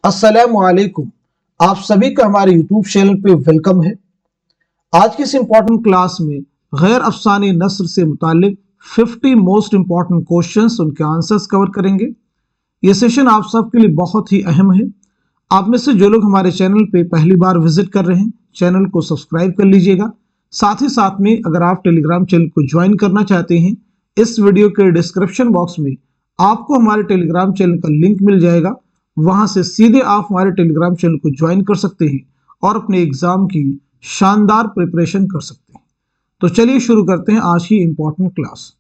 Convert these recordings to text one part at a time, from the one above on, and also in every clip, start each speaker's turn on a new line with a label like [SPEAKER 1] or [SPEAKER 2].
[SPEAKER 1] अस्सलामुअलैकुम। आप सभी का हमारे यूट्यूब चैनल पे वेलकम है। आज की इस इम्पोर्टेंट क्लास में गैर अफसानी नस्र से मुतालिक 50 मोस्ट इम्पॉर्टेंट क्वेश्चंस, उनके आंसर्स कवर करेंगे। ये सेशन आप सबके लिए बहुत ही अहम है। आप में से जो लोग हमारे चैनल पे पहली बार विजिट कर रहे हैं, चैनल को सब्सक्राइब कर लीजिएगा। साथ ही साथ में अगर आप टेलीग्राम चैनल को ज्वाइन करना चाहते हैं, इस वीडियो के डिस्क्रिप्शन बॉक्स में आपको हमारे टेलीग्राम चैनल का लिंक मिल जाएगा। वहां से सीधे आप हमारे टेलीग्राम चैनल को ज्वाइन कर सकते हैं और अपने एग्जाम की शानदार प्रिपरेशन कर सकते हैं। तो चलिए शुरू करते हैं आज की इंपॉर्टेंट क्लास।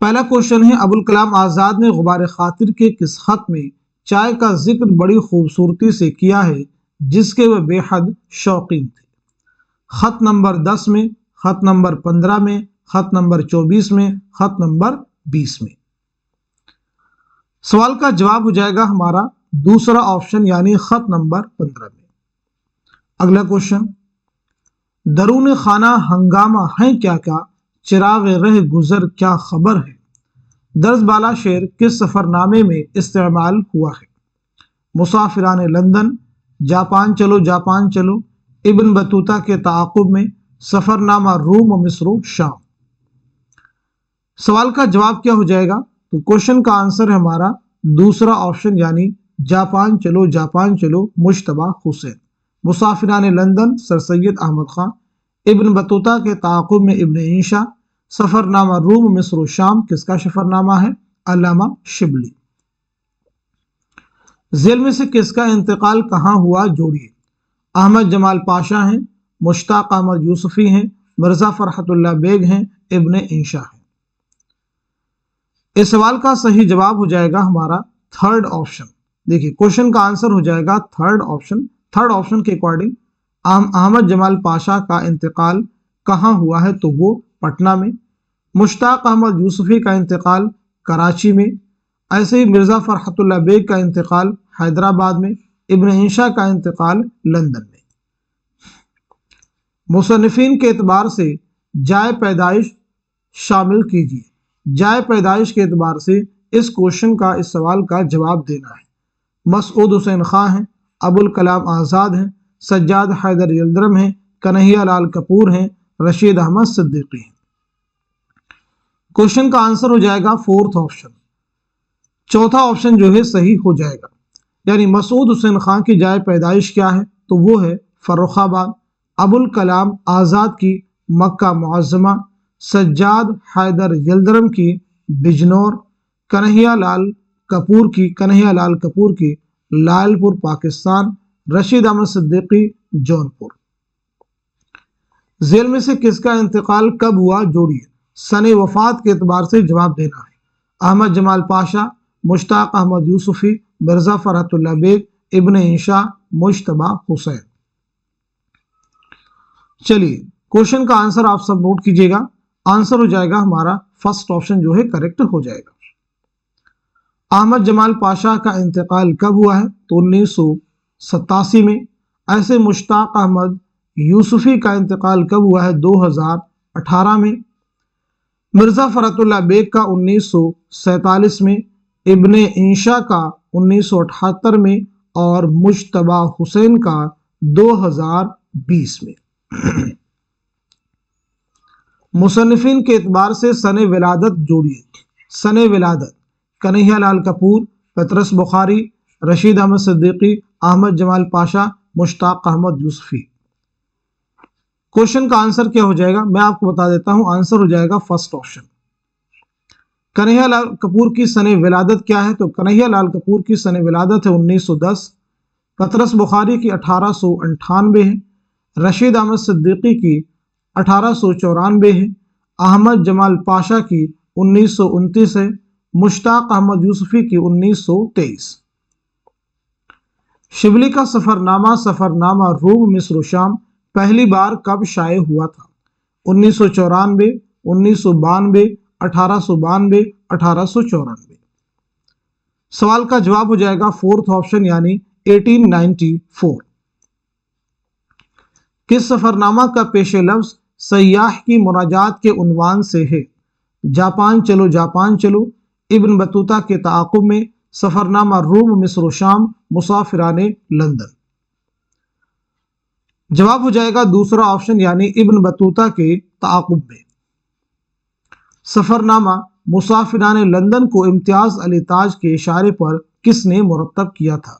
[SPEAKER 1] पहला क्वेश्चन है, अबुल कलाम आजाद ने गुबार खातिर के किस खत में चाय का जिक्र बड़ी खूबसूरती से किया है जिसके वह बेहद शौकीन थे? खत नंबर 10 में, खत नंबर 15 में, खत नंबर 24 में, खत नंबर 20 में। सवाल का जवाब हो जाएगा हमारा दूसरा ऑप्शन यानी खत नंबर 15 में। अगला क्वेश्चन, दरून खाना हंगामा है क्या क्या, चिराग रह गुजर क्या खबर है? दर्ज बाला शेर किस सफरनामे में इस्तेमाल हुआ है? मुसाफिरान लंदन, जापान चलो जापान चलो, इब्न बतूता के ताक़ुब में, सफरनामा रूम और मिस्र शाम। सवाल का जवाब क्या हो जाएगा? तो क्वेश्चन का आंसर है हमारा दूसरा ऑप्शन यानी जापान चलो मुश्तबा हुसैन। मुसाफिरान London Sir Syed Ahmad Khan, Ibn Battuta के ताक़ुब में इब्न इंशा, सफरनामा रूम मिस्र शाम किसका सफरनामा है? अल्लामा शिबली। जेल में से किसका इंतकाल कहाँ हुआ जोड़िए? अहमद जमाल पाशा हैं, मुश्ताक अहमद यूसुफी हैं, मिर्जा फरहतुल्लाह बेग हैं, इब्न इंशा हैं। इस सवाल का सही जवाब हो जाएगा हमारा थर्ड ऑप्शन। देखिए क्वेश्चन का आंसर हो जाएगा थर्ड ऑप्शन। थर्ड ऑप्शन के अकॉर्डिंग अहमद जमाल पाशा का इंतकाल कहाँ हुआ है? तो वो पटना में। मुश्ताक अहमद यूसुफी का इंतकाल कराची में। ऐसे ही मिर्जा फरहतुल्लाह बेग का इंतकाल हैदराबाद में। इब्न इंशा का इंतकाल लंदन में। मुसन्निफीन के एतबार से जाए पैदाइश शामिल कीजिए। जाए पैदाइश के एतबार से इस क्वेश्चन का, इस सवाल का जवाब देना है। मसूद हुसैन खां हैं, अबुल कलाम आज़ाद हैं, सज्जाद हैदर यल्दरम हैं, कन्हैया लाल कपूर हैं, रशीद अहमद सिद्दीकी हैं। क्वेश्चन का आंसर हो जाएगा फोर्थ ऑप्शन। चौथा ऑप्शन जो है सही हो जाएगा, यानी मसूद हुसैन खां की जाए पैदाइश क्या है? तो वो है फर्रुखाबाद। अबुल कलाम आज़ाद की मक्का मुअज़्ज़मा, सज्जाद हैदर यल्दरम की बिजनौर, कन्हैया लाल कपूर की लालपुर पाकिस्तान, रशीद अहमद सिद्दीकी जौनपुर। जेल में से किसका इंतकाल कब हुआ जोड़िए? सने वफात के एतबार से जवाब देना है। अहमद जमाल पाशा, मुश्ताक अहमद यूसुफी, मिर्जा फरहतुल्लाह बेग, इब्न इंशा, मुश्तबा हुसैन। चलिए क्वेश्चन का आंसर आप सब नोट कीजिएगा। आंसर हो जाएगा हमारा फर्स्ट ऑप्शन जो है करेक्ट हो जाएगा। अहमद जमाल पाशा का इंतकाल कब हुआ है? तो 1987 में। ऐसे मुश्ताक अहमद यूसुफी का इंतकाल कब हुआ है? 2018 में। मिर्जा फरहतुल्लाह बेग का 1947 में, इब्न इंशा का 1978 में और मुश्तबा हुसैन का 2020 में। मुसन्निफीन के एतबार से सने विलादत जोड़िए। सने विलादत कन्हैया लाल कपूर, पतरस बुखारी, रशीद अहमद सिद्दीकी, अहमद जमाल पाशा, मुश्ताक अहमद यूसुफी। क्वेश्चन का आंसर क्या हो जाएगा मैं आपको बता देता हूं। आंसर हो जाएगा फर्स्ट ऑप्शन। कन्हैया लाल कपूर की सने विलादत क्या है? तो कन्हैया लाल कपूर की सने विलादत है 1910। पतरस बुखारी की 1898 है। रशीद अहमद सिद्दीकी की 1894 है। अहमद जमाल पाशा की 1929 है। मुश्ताक अहमद यूसुफी की 1923। शिबली का सफरनामा रूम मिस्र शाम पहली बार कब शाये हुआ था? 1994, 1992, 1892, 1894। सवाल का जवाब हो जाएगा फोर्थ ऑप्शन यानी 1894। किस सफरनामा का पेशे लफ्ज सयाह की मुनाजात के उन्वान से है? जापान चलो इब्न बतूता के ताक़ुब में, सफरनामा रूम मिस्र शाम मुसाफिराने लंदन। जवाब हो जाएगा दूसरा ऑप्शन यानी इब्न बतूता के ताक़ुब में। सफरनामा मुसाफिराने लंदन को इम्तियाज अली ताज के इशारे पर किसने मुरत्तब किया था?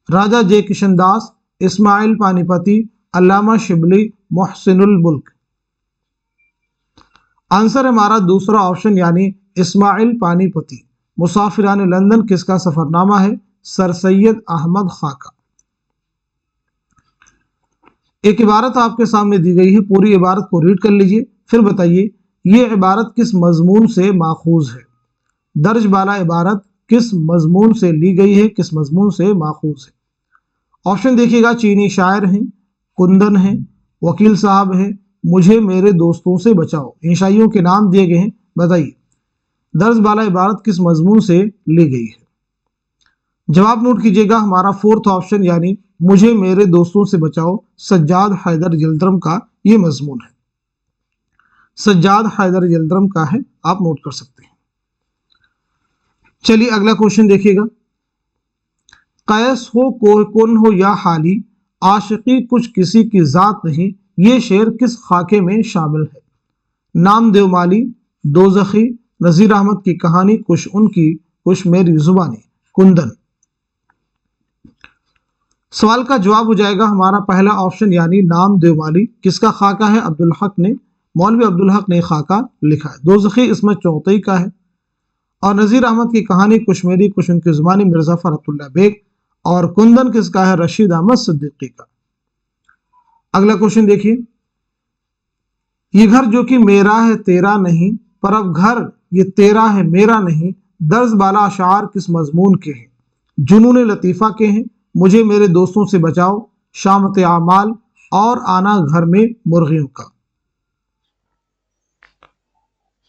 [SPEAKER 1] राजा जे किशनदास, इस्माइल पानीपति, अल्लामा शिबली, मोहसिनुल मुल्क। आंसर हमारा दूसरा ऑप्शन यानी इस्माइल पानीपति। मुसाफिराने लंदन किसका सफरनामा है? सर सैयद अहमद खां का। एक इबारत आपके सामने दी गई है, पूरी इबारत को रीड कर लीजिए, फिर बताइए ये इबारत किस मजमून से माखूज है। दर्ज बाला इबारत किस मजमून से ली गई है, किस मजमून से माखूज है? ऑप्शन देखिएगा, चीनी शायर हैं, कुंदन है, वकील साहब है, मुझे मेरे दोस्तों से बचाओ। इन शायरों के नाम दिए गए हैं, बताइए दर्ज बाला इबारत किस मजमून से ली गई है। जवाब नोट कीजिएगा, हमारा फोर्थ ऑप्शन यानी मुझे मेरे दोस्तों से बचाओ सज्जाद हैदर यल्दरम का ये मजमून है। सज्जाद हैदर यल्दरम का है, आप नोट कर सकते हैं। चलिए अगला क्वेश्चन देखिएगा। कैस हो कोई कौन हो या हाली, आशिकी कुछ किसी की जात नहीं, ये शेर किस खाके में शामिल है? नामदेव माली, दोज़खी, नज़ीर अहमद की कहानी, कुछ उनकी कुछ मेरी जुबानी, कुंदन। सवाल का जवाब हो जाएगा हमारा पहला ऑप्शन यानी नामदेव माली। किसका खाका है? अब्दुल हक ने, मौलवी अब्दुल हक ने खाका लिखा है। दोज़खी इसमें चौथई का है, और नज़ीर अहमद की कहानी कुछ मेरी कुछ उनकी जुबानी मिर्जा फरहतुल्लाह बेग, और कुंदन किसका है? रशीद अहमद सिद्दीकी का। अगला क्वेश्चन देखिए, ये घर जो कि मेरा है तेरा नहीं, पर अब घर ये तेरा है मेरा नहीं, दर्ज बाला अशार किस मजमून के हैं? जुनून लतीफ़ा के हैं, मुझे मेरे दोस्तों से बचाओ, शामत आमाल, और आना घर में मुर्गियों का।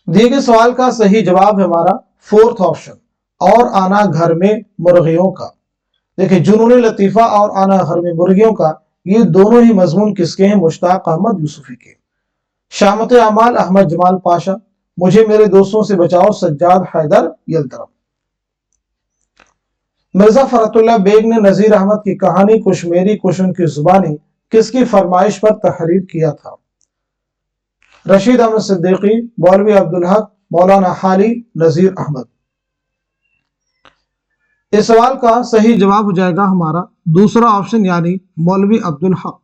[SPEAKER 1] दिए गए सवाल का सही जवाब है हमारा फोर्थ ऑप्शन, और आना घर में मुर्गियों का। देखिए जुनून लतीफ़ा और आना घर में मुर्गियों का, ये दोनों ही मजमून किसके हैं? मुश्ताक अहमद यूसुफी के। शामत आमाल अहमद जमाल पाशा, मुझे मेरे दोस्तों से बचाओ सज्जाद हैदर यल्दरम। मिर्जा फरहतुल्लाह बेग ने नज़ीर अहमद की कहानी कुछ मेरी कुछ उनकी जुबानी किसकी फरमाइश पर तहरीर किया था? रशीद अहमद सिद्दीकी, मौलवी अब्दुल हक, मौलाना हाली, नज़ीर अहमद। इस सवाल का सही जवाब हो जाएगा हमारा दूसरा ऑप्शन यानी मौलवी अब्दुल हक।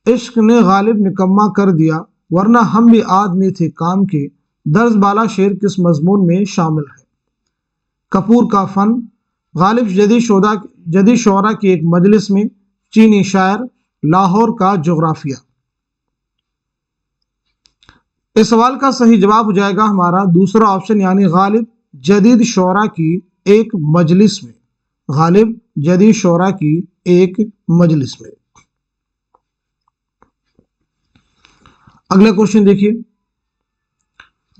[SPEAKER 1] इश्क ने गालिब निकम्मा कर दिया, वरना हम भी आदमी थे काम के, दर्ज बाला शेर किस मजमून में शामिल है? कपूर का फन, गालिब जदी शोरा की एक मजलिस में, चीनी शायर, लाहौर का जोग्राफिया। इस सवाल का सही जवाब हो जाएगा हमारा दूसरा ऑप्शन यानी गालिब जदीद शोरा की एक मजलिस में। गालिब जदीद शोरा की एक मजलिस में। अगला क्वेश्चन देखिए,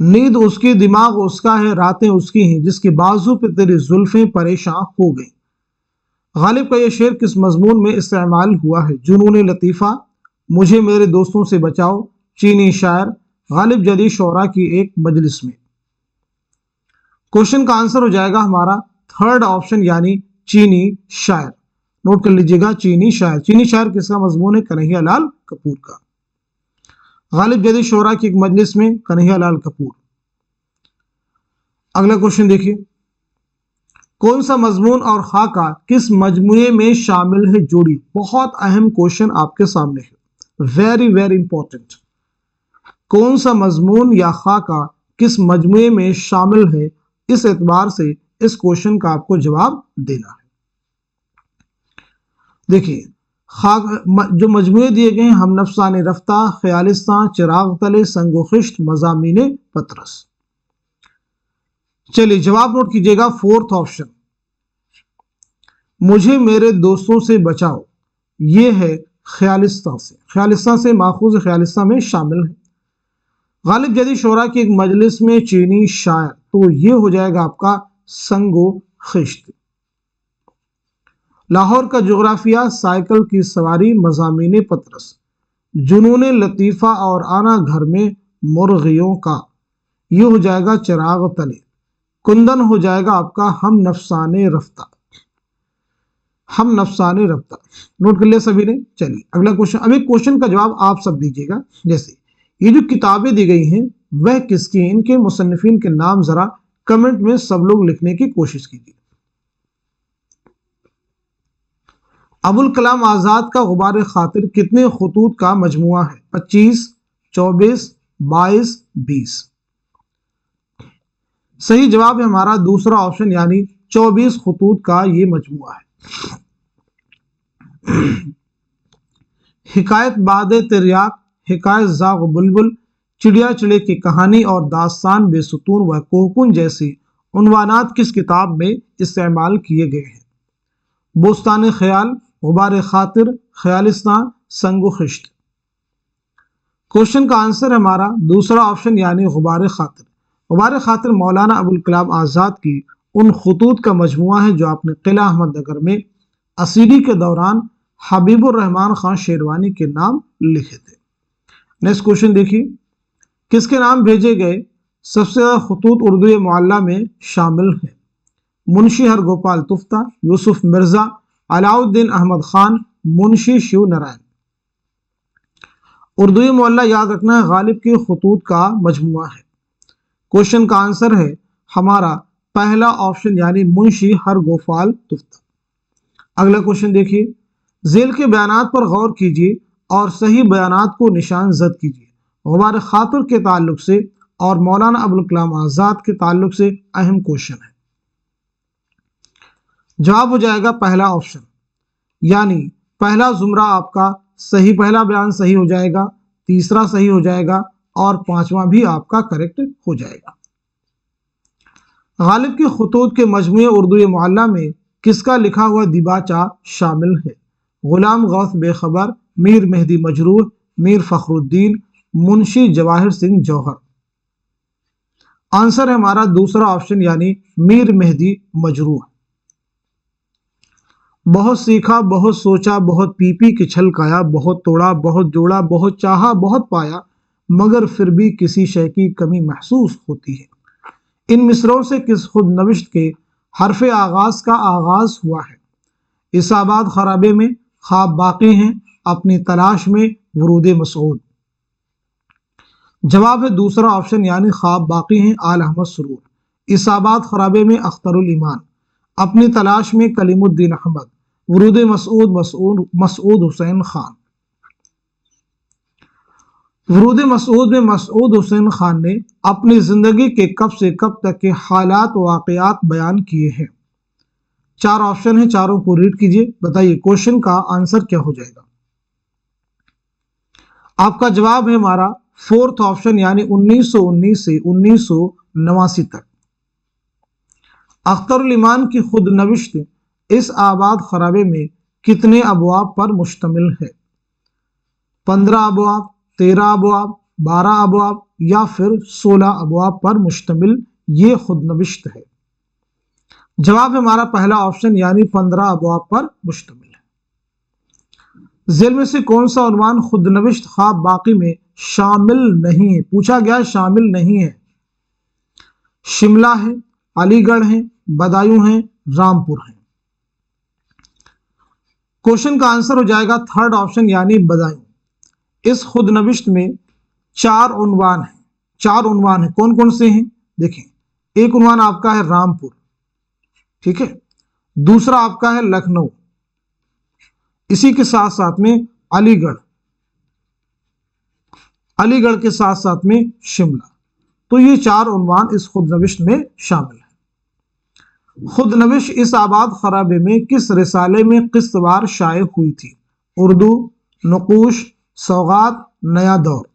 [SPEAKER 1] नींद उसकी दिमाग उसका है, रातें उसकी हैं, जिसके बाजू पे तेरी जुल्फें परेशान हो गई। गालिब का यह शेर किस मजमून में इस्तेमाल हुआ है? जुनून लतीफ़ा, मुझे मेरे दोस्तों से बचाओ, चीनी शायर, गालिब जदीद शोरा की एक मजलिस में। क्वेश्चन का आंसर हो जाएगा हमारा थर्ड ऑप्शन यानी चीनी शायर। नोट कर लीजिएगा, चीनी शायर। चीनी शायर किसका मजमून है? कन्हैया लाल कपूर का। गालिब जदीद शोरा की एक मजलिस में, कन्हैया लाल कपूर। अगला क्वेश्चन देखिए, कौन सा मजमून और खाका किस मजमूए में शामिल है? जोड़ी। बहुत अहम क्वेश्चन आपके सामने है, वेरी वेरी इंपॉर्टेंट। कौन सा मजमून या खाका किस मजमूए में शामिल है, इस एतबार से इस क्वेश्चन का आपको जवाब देना है। देखिए जो मजमूए दिए गए हैं, हम नफसाने रफ्ता, ख्यालिस्तान, चिराग तले, संगो खिश्त, मजामीने पतरस। चलिए जवाब नोट कीजिएगा, फोर्थ ऑप्शन, मुझे मेरे दोस्तों से बचाओ, ये है ख्यालिस्तान से माखूज, ख्यालिस्तान में शामिल है। गालिब जदीद शोरा की एक मजलिस में, चीनी शायर, तो ये हो जाएगा आपका संगो खिश्त। लाहौर का जोग्राफिया, साइकिल की सवारी, मजामीने पतरस, जुनून लतीफ़ा और आना घर में मुर्गियों का, ये हो जाएगा चिराग तले। कुंदन हो जाएगा आपका हम नफसाने रफ्ता, हम नफसाने रफ्ता। नोट कर लिया सभी ने। चलिए अगला क्वेश्चन। अब एक क्वेश्चन का जवाब आप सब दीजिएगा। जैसे ये जो किताबें दी गई हैं वह किसकी हैं, इनके मुसन्निफिन के नाम जरा कमेंट में सब लोग लिखने की कोशिश कीजिए। अबुल कलाम आजाद का गुबार खातिर कितने खतूत का मजमुआ है? 25, 24, 22, 20। सही जवाब है हमारा दूसरा ऑप्शन यानी 24 खतूत का ये मजमुआ है। हिकायत बादे तिरयाक, हिकायत जाग बुलबुल, चिड़िया चिड़े की कहानी और दास्तान बेसुतून व कोहकुन जैसी उन्वानात किस किताब में इस्तेमाल किए गए हैं? बोस्तान ख्याल, गुबार खातिर, ख्यालिस्तान, संगो खिश्त। क्वेश्चन का आंसर हमारा दूसरा ऑप्शन यानी गुबार खातिर। गुबार खातिर मौलाना अबुल कलाम आज़ाद की उन खतूत का मजमुआ है जो आपने किला अहमद नगर में असीरी के दौरान हबीबुर रहमान खान शेरवानी के नाम लिखे थे। नेक्स्ट क्वेश्चन देखिए, किसके नाम भेजे गए सबसे ज्यादा खतूत उर्दू मुअल्ला में शामिल हैं? मुंशी हरगोपाल तुफ्ता, यूसुफ मिर्जा, अलाउद्दीन अहमद खान, मुंशी शिव नारायण। उर्दू मुअल्ला याद रखना है गालिब के खतूत का मजमुआ है। क्वेश्चन का आंसर है हमारा पहला ऑप्शन यानी मुंशी हरगोपाल तुफ्ता। अगला क्वेश्चन देखिए, झेल के बयानात पर गौर कीजिए और सही बयानात को निशान जद कीजिए। गुबार खातिर के ताल्लुक से और मौलाना अबुल कलाम आजाद के ताल्लुक से अहम क्वेश्चन है। जवाब हो जाएगा पहला ऑप्शन, यानी पहला जुमरा आपका सही, पहला बयान सही हो जाएगा, तीसरा सही हो जाएगा और पांचवा भी आपका करेक्ट हो जाएगा। गालिब के खतूत के मजमूए उर्दू मुअल्ला में किसका लिखा हुआ दिबाचा शामिल है? गुलाम गौस बेखबर, मीर मेहदी मजरूह, मीर फखरुद्दीन, मुंशी जवाहिर सिंह जौहर। आंसर है हमारा दूसरा ऑप्शन यानी मीर मेहदी मजरूह। बहुत सीखा, बहुत सोचा, बहुत पी पी के छलकाया, बहुत तोड़ा, बहुत जोड़ा, बहुत चाहा, बहुत पाया, मगर फिर भी किसी शय की कमी महसूस होती है। इन मिसरों से किस खुद नविश्त के हरफ आगाज का आगाज हुआ है? इसाबाद खराबे में, ख्वाब बाकी हैं, अपनी तलाश में, वरूद मसूद। जवाब है दूसरा ऑप्शन यानी ख्वाब बाकी हैं, आल अहमद सुरूर। इसाबाद खराबे में अख्तरुल ईमान, अपनी तलाश में कलीमुद्दीन अहमद, वरूद मसूद हुसैन खान। वरूद मसूद में मसूद हुसैन खान ने अपनी जिंदगी के कब से कब तक के हालात वाकयात बयान किए हैं। चार ऑप्शन है, चारों को रीड कीजिए, बताइए क्वेश्चन का आंसर क्या हो जाएगा। आपका जवाब है हमारा फोर्थ ऑप्शन यानी 1919 से 1989 तक। अख्तरुल ईमान की खुद नविश्त इस आबाद खराबे में कितने अबवाब पर मुश्तमिल है? 15 अबवाब, 13 अबवाब, 12 अबवाब या फिर 16 अबवाब पर मुश्तमिल ये खुद नविश्त है? जवाब है हमारा पहला ऑप्शन यानी 15 अबवाब पर मुश्तमिल है। झेल में से कौन सा उन्वान खुद नविश्त ख्वाब बाकी में शामिल नहीं है? पूछा गया शामिल नहीं है। शिमला है, अलीगढ़ है, बदायूं है, रामपुर है। क्वेश्चन का आंसर हो जाएगा थर्ड ऑप्शन यानी बदायूं। इस खुद नविश्त में चार उन्वान है, चार उन्वान है। कौन कौन से हैं देखें, एक उन्वान आपका है रामपुर, ठीक है, दूसरा आपका है लखनऊ, इसी के साथ साथ में अलीगढ़, अलीगढ़ के साथ साथ में शिमला। तो ये चार उन्वान इस खुद नविश्त में शामिल है। खुद नविश इस आबाद खराबे में किस रिसाले में किस्तवार शाये हुई थी? उर्दू, नकूश, सौगात, नया दौर।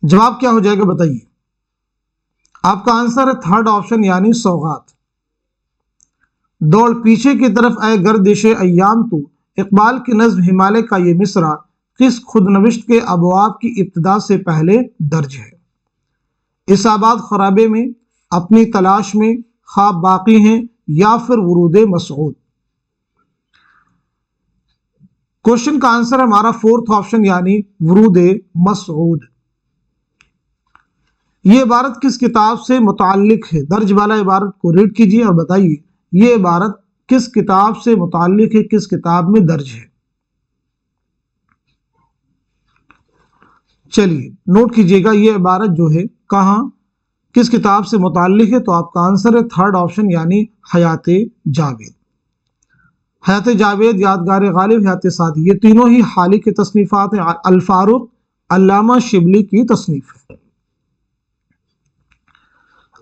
[SPEAKER 1] जवाब क्या हो जाएगा बताइए। आपका आंसर है थर्ड ऑप्शन यानी सौगात। दौड़ पीछे की तरफ आए गर्दिशे अय्याम तू, इकबाल की नज्म हिमालय का ये मिसरा किस खुद नविश्त के अबवाब की इब्तिदा से पहले दर्ज है? इस आबाद खराबे में, अपनी तलाश में, ख्वाब बाकी हैं या फिर वरूद मसूद। क्वेश्चन का आंसर हमारा फोर्थ ऑप्शन यानी वरूद मसूद। یہ عبارت کس کتاب سے متعلق ہے؟ درج بالا عبارت کو ریڈ کیجیے اور بتائیے یہ عبارت کس کتاب سے متعلق ہے، کس کتاب میں درج ہے۔ چلیے نوٹ کیجیے گا یہ عبارت جو ہے کہاں کس کتاب سے متعلق ہے، تو آپ کا آنسر ہے تھرڈ آپشن یعنی حیات جاوید۔ حیات جاوید، یادگار غالب، حیات سعدی، یہ تینوں ہی حالی کی تصنیفات ہیں۔ الفاروق علامہ شبلی کی تصنیف ہے۔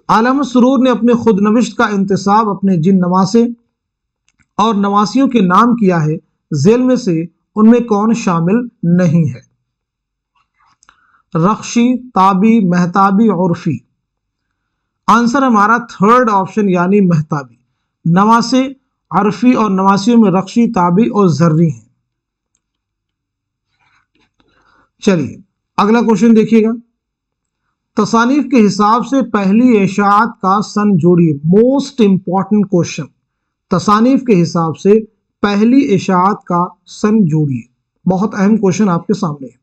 [SPEAKER 1] علامہ سرور نے اپنے خود نوشت کا انتساب اپنے جن نواسے اور نواسیوں کے نام کیا ہے، ذیل میں سے ان میں کون شامل نہیں ہے؟ رخشی، تابی، مہتابی، عرفی۔ آنسر ہمارا تھرڈ آپشن یعنی مہتابی۔ نواسے عرفی اور نواسیوں میں رخشی، تابی اور زرری ہیں۔ چلیے اگلا کوشچن دیکھیے گا، تصانیف کے حساب سے پہلی اشاعت کا سن جوڑیے۔ موسٹ امپورٹنٹ کوشچن، تصانیف کے حساب سے پہلی اشاعت کا سن جوڑیے، بہت اہم کوشچن آپ کے سامنے ہے۔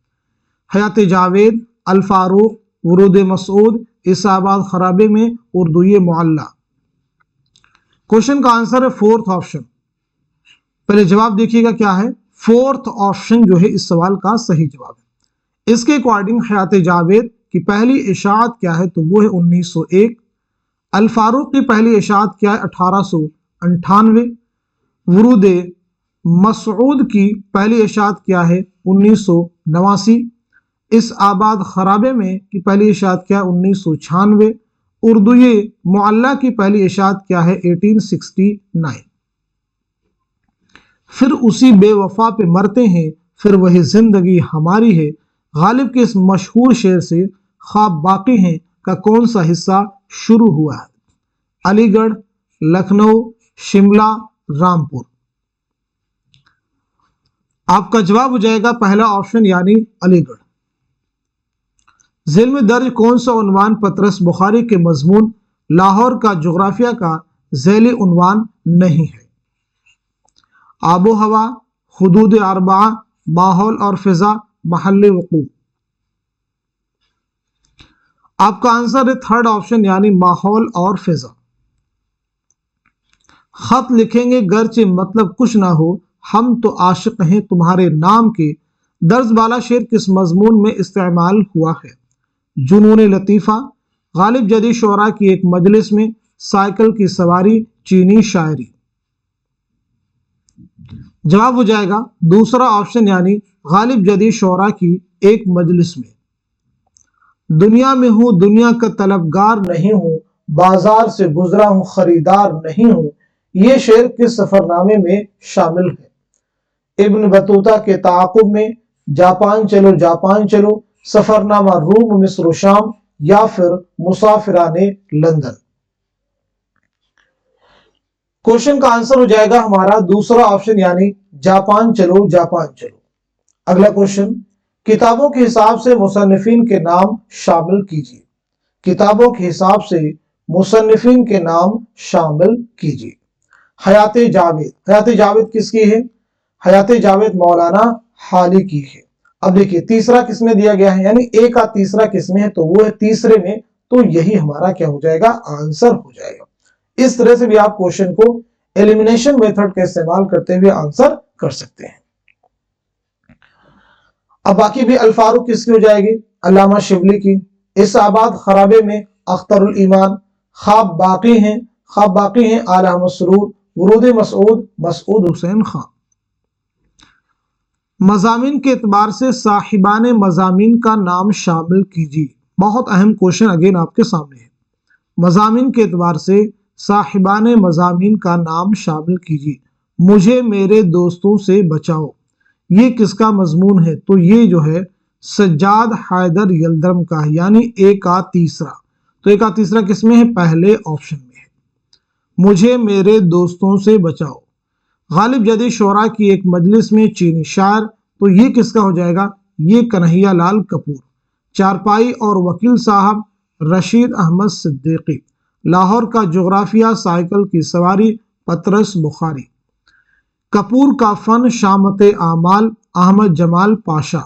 [SPEAKER 1] حیات جاوید، الفاروق، ورود مسعود، اسعاد خرابے میں اردوی معلّہ۔ کوشچن کا آنسر ہے فورتھ آپشن۔ پہلے جواب دیکھیے گا کیا ہے، فورتھ آپشن جو ہے اس سوال کا صحیح جواب ہے۔ اس کے اکارڈنگ حیات جاوید کی پہلی اشاعت کیا ہے، تو وہ ہے 1901۔ الفاروق کی پہلی اشاعت کیا ہے، 1898۔ ورود مسعود کی پہلی اشاعت کیا ہے، 1989۔ اس آباد خرابے میں کی پہلی اشاعت کیا ہے، 1996۔ اردوی معلّہ کی پہلی اشاعت کیا ہے، 1869۔ پھر اسی بے وفا پہ مرتے ہیں، پھر وہی زندگی ہماری ہے، غالب کے اس مشہور شعر سے خواب باقی ہیں کا کون سا حصہ شروع ہوا ہے؟ علی گڑھ، لکھنؤ، شملہ، رامپور۔ آپ کا جواب ہو جائے گا پہلا آپشن یعنی علی گڑھ۔ ذیل میں درج کون سا عنوان پطرس بخاری کے مضمون لاہور کا جغرافیہ کا ذیلی عنوان نہیں ہے؟ آب و ہوا، حدود اربعہ، ماحول اور فضا، محل وقوع۔ آپ کا آنسر ہے تھرڈ آپشن یعنی ماحول اور فضا۔ خط لکھیں گے گرچہ مطلب کچھ نہ ہو، ہم تو عاشق ہیں تمہارے نام کے، درج بالا شعر کس مضمون میں استعمال ہوا ہے؟ جنون لطیفہ، غالب جدید شعراء کی ایک مجلس میں، سائیکل کی سواری، چینی شاعری۔ جواب ہو جائے گا دوسرا آپشن یعنی غالب جدید شعراء کی ایک مجلس میں۔ دنیا میں ہوں دنیا کا طلبگار نہیں ہوں، بازار سے گزرا ہوں خریدار نہیں ہوں، یہ شعر کس سفر نامے میں شامل ہے؟ ابن بطوطہ کے تعاقب میں، جاپان چلو جاپان چلو، سفر نامہ روم، مصر و شام، یا پھر مسافران لندن۔ کوشچن کا آنسر ہو جائے گا ہمارا دوسرا آپشن یعنی جاپان چلو جاپان چلو۔ اگلا کوشچن، کتابوں کے حساب سے مصنفین کے نام شامل کیجیے۔ کتابوں کے حساب سے مصنفین کے نام شامل کیجیے۔ حیات جاوید، حیات جاوید کس کی ہے؟ حیات جاوید مولانا حالی کی ہے۔ اب دیکھیے تیسرا کس میں دیا گیا ہے، یعنی اے کا تیسرا کس میں ہے، تو وہ ہے تیسرے میں، تو یہی ہمارا کیا ہو جائے گا، آنسر ہو جائے گا۔ اس طرح سے بھی آپ کوشچن کو ایلیمینیشن میتھڈ کا استعمال کرتے ہوئے آنسر کر سکتے ہیں۔ اب باقی بھی الفاروق کس کی ہو جائے گی؟ علامہ شبلی کی۔ اس آباد خرابے میں اختر الایمان۔ خواب باقی ہیں، خواب باقی ہیں علامہ سرور۔ ورود مسعود، مسعود حسین خان۔ مضامین کے اعتبار سے صاحبان مضامین کا نام شامل کیجیے۔ بہت اہم کوشچن اگین آپ کے سامنے ہے۔ مضامین کے اعتبار سے صاحبان مضامین کا نام شامل کیجیے۔ مجھے میرے دوستوں سے بچاؤ، یہ کس کا مضمون ہے؟ تو یہ جو ہے سجاد حیدر یلدرم کا ہے، یعنی اے کا تیسرا۔ تو اے کا تیسرا کس میں ہے؟ پہلے آپشن میں ہے، مجھے میرے دوستوں سے بچاؤ۔ غالب جدید شعراء کی ایک مجلس میں، چینی شاعر، تو یہ کس کا ہو جائے گا؟ یہ کنہیا لال کپور۔ چارپائی اور وکیل صاحب، رشید احمد صدیقی۔ لاہور کا جغرافیہ، سائیکل کی سواری، پطرس بخاری۔ کپور کا فن، شامت اعمال، احمد جمال پاشا۔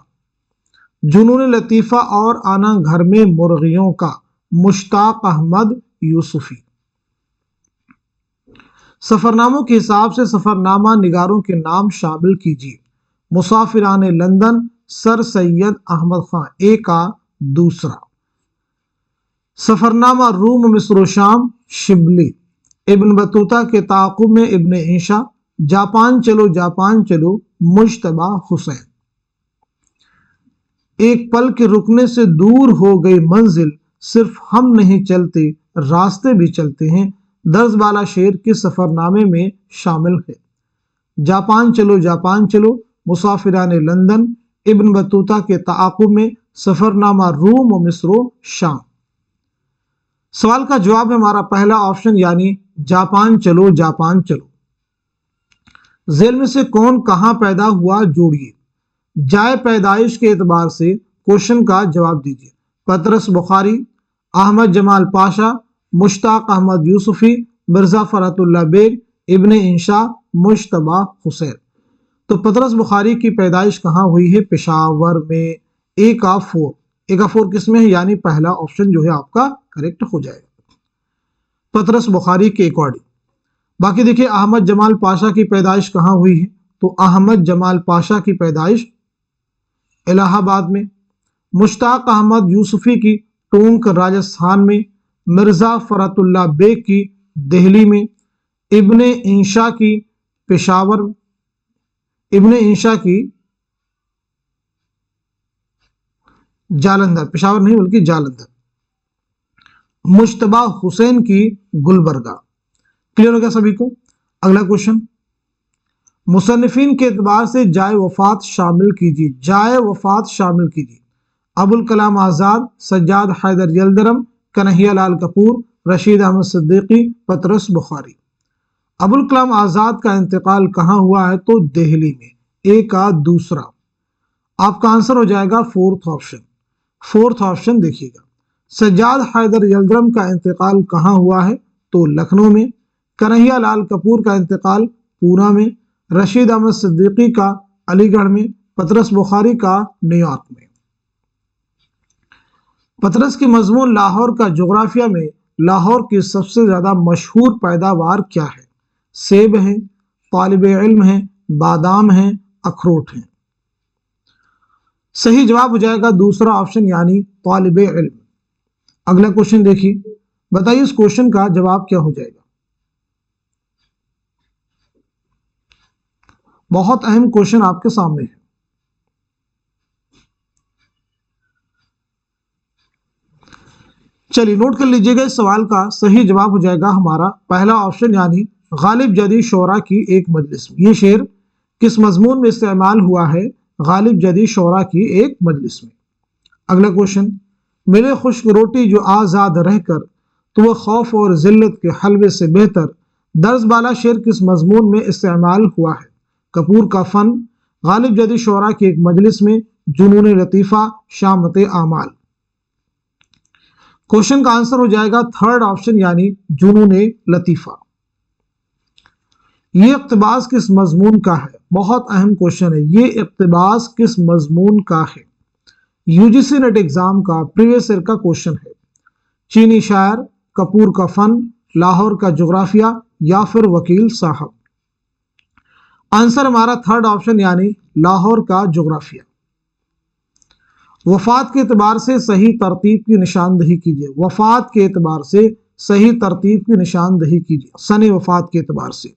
[SPEAKER 1] جنون لطیفہ اور آنا گھر میں مرغیوں کا، मुश्ताक अहमद यूसुफी। सफरनामों के हिसाब से सफरनामा निगारों के नाम शामिल कीजिए। मुसाफिरान लंदन सर सैयद अहमद खान, ए का दूसरा। सफरनामा रूम मिस्र शाम शिबली। इब्न बतूता के ताक़ुब में इब्न इंशा। जापान चलो मुश्तबा हुसैन। एक पल के रुकने से दूर हो गई मंजिल, सिर्फ हम नहीं चलते रास्ते भी चलते हैं, दर्ज वाला शेर किस सफरनामे में शामिल है? जापान चलो मुसाफिरान लंदन, इब्न बतूता के ताक़ुब में, सफरनामा रूम और मिस्र शाम। सवाल का जवाब है हमारा पहला ऑप्शन यानी जापान चलो। झेल में से कौन कहां पैदा हुआ जोड़िए। जाए पैदाइश के एतबार से क्वेश्चन का जवाब दीजिए। पतरस बुखारी, अहमद जमाल पाशा, मुश्ताक अहमद यूसुफी, मिर्जा फरहतुल्लाह बेग, इब्न इंशा, मुश्तबा हुसैन। तो पतरस बुखारी की पैदाइश कहाँ हुई है? पेशावर में। ए का 4 किस में है? यानी पहला ऑप्शन जो है आपका करेक्ट हो जाएगा पतरस बुखारी के अकॉर्डिंग। बाकी देखिए अहमद जमाल पाशा की पैदाइश कहाँ हुई है? तो अहमद जमाल पाशा की पैदाइश इलाहाबाद में। मुश्ताक अहमद यूसुफी की टोंक राजस्थान में। मिर्जा फरहतुल्लाह बेग की दिल्ली में। इब्न इंशा की पेशावर, इब्न इंशा की जालंधर, पेशावर नहीं बल्कि जालंधर। मुश्तबा हुसैन की गुलबर्गा। क्लियर हो गया सभी को? अगला क्वेश्चन, मुसन्निफीन के एतबार से जाए वफात शामिल कीजिए। अबुल कलाम आजाद, सज्जाद हैदर यल्दरम, कन्हैया लाल कपूर, रशीद अहमद सिद्दीकी, पतरस बुखारी। अबुल कलाम आजाद का इंतकाल कहाँ हुआ है? तो दिल्ली में। ए का दूसरा। आपका आंसर हो जाएगा फोर्थ ऑप्शन देखिएगा। सज्जाद हैदर यल्दरम का इंतकाल कहाँ हुआ है? तो लखनऊ में। कन्हैया लाल कपूर का इंतकाल पूना में। रशीद अहमद सिद्दीकी का अलीगढ़ में। पतरस बुखारी का न्यूयॉर्क में। पतरस की मजमून लाहौर का जोग्राफिया में लाहौर की सबसे ज्यादा मशहूर पैदावार क्या है? सेब है, तालिब इल्म है, बादाम है, अखरोट है। सही जवाब हो जाएगा दूसरा ऑप्शन यानी तालिब इल्म। अगला क्वेश्चन देखिए, बताइए इस क्वेश्चन का जवाब क्या हो जाएगा? बहुत अहम क्वेश्चन आपके सामने है। चलिए नोट कर लीजिएगा, इस सवाल का सही जवाब हो जाएगा हमारा पहला ऑप्शन यानी गालिब जदी शोरा की एक मजलिस में। ये शेर किस मजमून में इस्तेमाल हुआ है? गालिब जदी शोरा की एक मजलिस में। अगला क्वेश्चन, मिले खुश्क रोटी जो आज़ाद रहकर तो वह खौफ और जिल्लत के हलवे से बेहतर, दर्ज बाला शेर किस मजमून में इस्तेमाल हुआ है? कपूर का फन, गालिब जदी शोरा की एक मजलिस में, जुनून लतीफ़ा, शामत आमाल। क्वेश्चन का आंसर हो जाएगा थर्ड ऑप्शन यानी जुनून लतीफ़ा। ये इक़्तिबास किस मजमून का है? बहुत अहम क्वेश्चन है। ये इक़्तिबास किस मजमून का है? यूजीसी नेट एग्जाम का प्रीवियस ईयर का क्वेश्चन है। चीनी शायर, कपूर का फन, लाहौर का जोग्राफिया या फिर वकील साहब। आंसर हमारा थर्ड ऑप्शन यानी लाहौर का जोग्राफिया। वफात के एतबार से सही तरतीब की निशानदही कीजिए। वफात के एतबार से सही तरतीब की निशानदही कीजिए, सने वफात के एतबार से।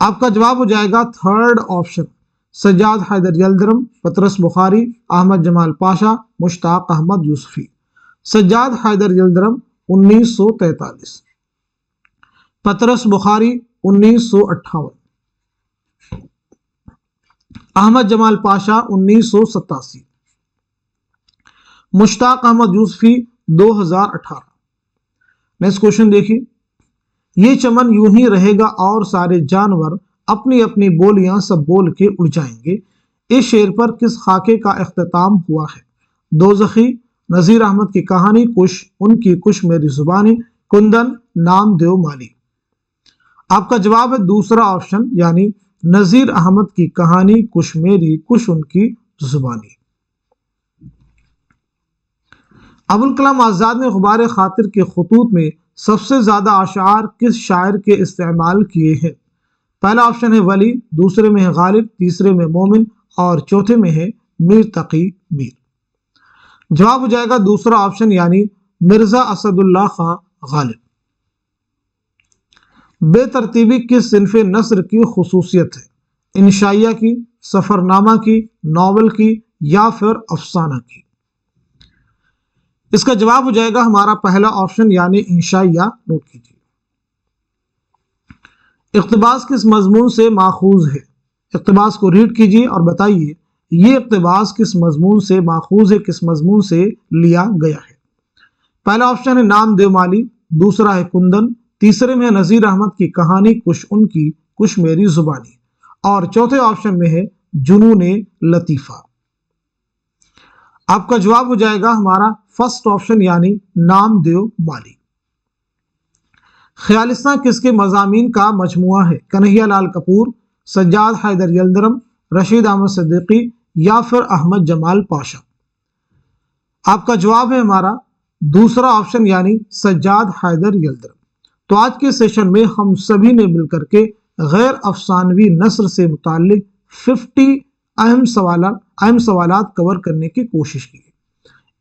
[SPEAKER 1] आपका जवाब हो जाएगा थर्ड ऑप्शन, सज्जाद हैदर यल्दरम, पतरस बुखारी, अहमद जमाल पाशा, मुश्ताक अहमद यूसुफी। सज्जाद हैदर यल्दरम 1943, पतरस बुखारी 1958, अहमद जमाल पाशा 1987, मुश्ताक अहमद यूसुफी 2018। नेक्स्ट क्वेश्चन देखिए, ये चमन यूं ही रहेगा और सारे जानवर अपनी अपनी बोलियां सब बोल के उड़ जाएंगे, इस शेर पर किस खाके का इख्तिताम हुआ है? दोज़खी, नज़ीर अहमद की कहानी कुश, उनकी कुश मेरी जुबानी, कुंदन, नामदेव माली। आपका जवाब है दूसरा ऑप्शन यानी नज़ीर अहमद की कहानी कुश मेरी, कुश उनकी जुबानी। ابوال کلام آزاد نے غبار خاطر کے خطوط میں سب سے زیادہ اشعار کس شاعر کے استعمال کیے ہیں؟ پہلا آپشن ہے ولی، دوسرے میں ہے غالب، تیسرے میں مومن اور چوتھے میں ہے میر تقی میر۔ جواب ہو جائے گا دوسرا آپشن یعنی مرزا اسد اللہ خان غالب۔ بے ترتیبی کس صنف نثر کی خصوصیت ہے؟ انشائیہ کی، سفر نامہ کی، ناول کی یا پھر افسانہ کی؟ اس کا جواب ہو جائے گا ہمارا پہلا آپشن یعنی انشائیہ۔ نوٹ کیجیے۔ اقتباس کس مضمون سے ماخوذ ہے؟ اقتباس کو ریڈ کیجیے اور بتائیے یہ اقتباس کس مضمون سے ماخوذ ہے، کس مضمون سے لیا گیا ہے؟ پہلا آپشن ہے نام دیو مالی، دوسرا ہے کندن، تیسرے میں ہے نذیر احمد کی کہانی کچھ ان کی کچھ میری زبانی، اور چوتھے آپشن میں ہے جنون لطیفہ۔ آپ کا جواب ہو جائے گا ہمارا فرسٹ آپشن یعنی نام دیو مالی۔ خیالستہ کس کے مضامین کا مجموعہ ہے؟ کنہیا لال کپور، سجاد حیدر یلدرم، رشید احمد صدیقی یا پھر احمد جمال پاشا؟ آپ کا جواب ہے ہمارا دوسرا آپشن یعنی سجاد حیدر یلدرم۔ تو آج کے سیشن میں ہم سبھی نے مل کر کے غیر افسانوی نثر سے متعلق 50 اہم سوالات کور کرنے کی کوشش کی ہے۔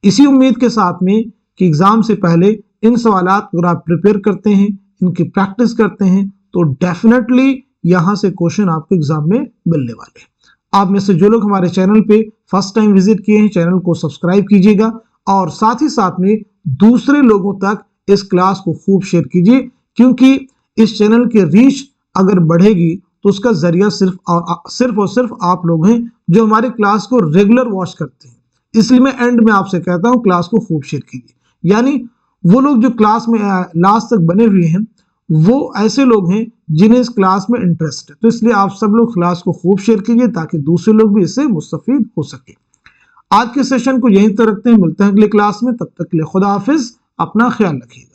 [SPEAKER 1] اسی امید کے ساتھ میں کہ ایگزام سے پہلے ان سوالات اگر آپ پریپیئر کرتے ہیں، ان کی پریکٹس کرتے ہیں تو ڈیفینیٹلی یہاں سے کوشچن آپ کے ایگزام میں ملنے والے ہیں۔ آپ میں سے جو لوگ ہمارے چینل پہ فرسٹ ٹائم وزٹ کیے ہیں، چینل کو سبسکرائب کیجیے گا اور ساتھ ہی ساتھ میں دوسرے لوگوں تک اس کلاس کو خوب شیئر کیجیے، کیونکہ اس چینل کی ریچ اگر بڑھے گی تو اس کا ذریعہ صرف اور صرف آپ لوگ ہیں جو ہماری کلاس کو ریگولر واچ کرتے ہیں۔ اس لیے میں اینڈ میں آپ سے کہتا ہوں کلاس کو خوب شیئر کیجیے، یعنی وہ لوگ جو کلاس میں لاسٹ تک بنے ہوئے ہیں وہ ایسے لوگ ہیں جنہیں اس کلاس میں انٹرسٹ ہے، تو اس لیے آپ سب لوگ کلاس کو خوب شیئر کیجیے تاکہ دوسرے لوگ بھی اس سے مستفید ہو سکیں۔ آج کے سیشن کو یہیں تک رکھتے ہیں، ملتے ہیں اگلی کلاس میں، تب تک کے لیے خدا حافظ، اپنا خیال رکھیے گا۔